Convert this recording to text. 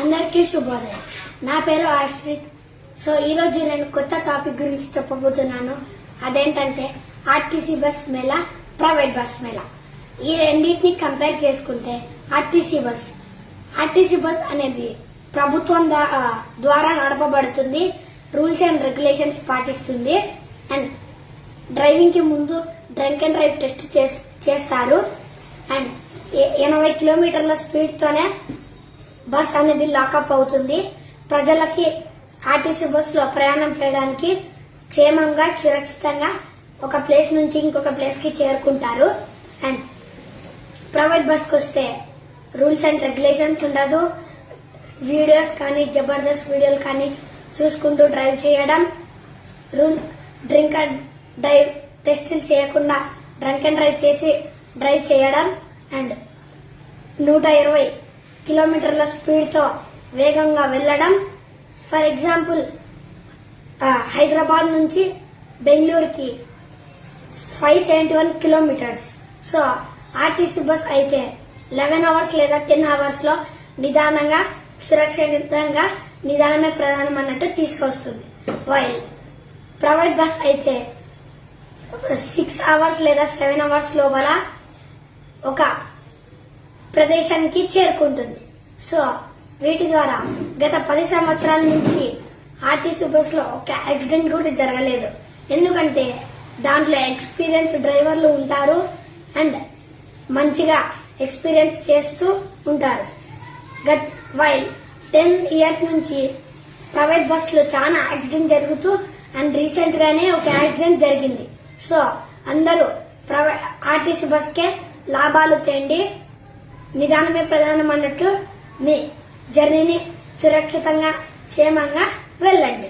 అందరికీ శుభోదయం. నా పేరు ఆశ్రిత్. సో ఈ రోజు నేను కొత్త టాపిక్ గురించి చెప్పబోతున్నాను. అదేంటంటే RTC bus Mela, private bus Mela. ఈ రెండింటిని కంపేర్ చేసుకుంటే ఆర్టీసీ బస్ అనేది ప్రభుత్వం ద్వారా నడపబడుతుంది. రూల్స్ అండ్ రెగ్యులేషన్స్ పాటిస్తుంది. అండ్ డ్రైవింగ్ కి ముందు డ్రంక్ అండ్ డ్రైవ్ టెస్ట్ చేస్తారు. అండ్ 80 కిలోమీటర్ల స్పీడ్ తోనే బస్ అనేది లాకప్ అవుతుంది. ప్రజలకి ఆర్టీసీ బస్ లో ప్రయాణం చేయడానికి క్షేమంగా, సురక్షితంగా ఒక ప్లేస్ నుంచి ఇంకొక ప్లేస్ కి చేరుకుంటారు. అండ్ ప్రైవేట్ బస్ కి వస్తే రూల్స్ అండ్ రెగ్యులేషన్స్ ఉండదు. వీడియోస్ కానీ, జబర్దస్త్ వీడియోలు కానీ చూసుకుంటూ డ్రైవ్ చేయడం, డ్రింక్ అండ్ డ్రైవ్ టెస్టులు చేయకుండా డ్రంక్ అండ్ డ్రైవ్ చేసి డ్రైవ్ చేయడం, అండ్ 120 కిలోమీటర్ల స్పీడ్ తో వేగంగా వెళ్లడం. ఫర్ ఎగ్జాంపుల్ హైదరాబాద్ నుంచి బెంగళూరుకి 571 కిలోమీటర్స్. సో ఆర్టీసీ బస్ అయితే 11 అవర్స్ లేదా 10 అవర్స్ లో నిదానంగా, సురక్షితంగా, నిదానమే ప్రధానం అన్నట్టు తీసుకొస్తుంది. వైల్ ప్రైవేట్ బస్ అయితే 6 అవర్స్ లేదా 7 అవర్స్ లోపల ఒక ప్రదేశానికి చేరుకుంటుంది. సో వీటి ద్వారా గత 10 సంవత్సరాల నుంచి ఆర్టీసీ బస్ లో ఒక యాక్సిడెంట్ కూడా జరగలేదు. ఎందుకంటే దాంట్లో ఎక్స్పీరియన్స్ డ్రైవర్లు ఉంటారు అండ్ మంచిగా ఎక్స్పీరియన్స్ చేస్తూ ఉంటారు. వైల్ 10 ఇయర్స్ నుంచి ప్రైవేట్ బస్ లో చాలా యాక్సిడెంట్ జరుగుతూ అండ్ రీసెంట్ గానే ఒక యాక్సిడెంట్ జరిగింది. సో అందరూ ఆర్టీసీ బస్ కే లాభాలు తేండి, నిదానమే ప్రధానం అన్నట్టు మీ జర్నీని సురక్షితంగా, క్షేమంగా వెళ్ళండి.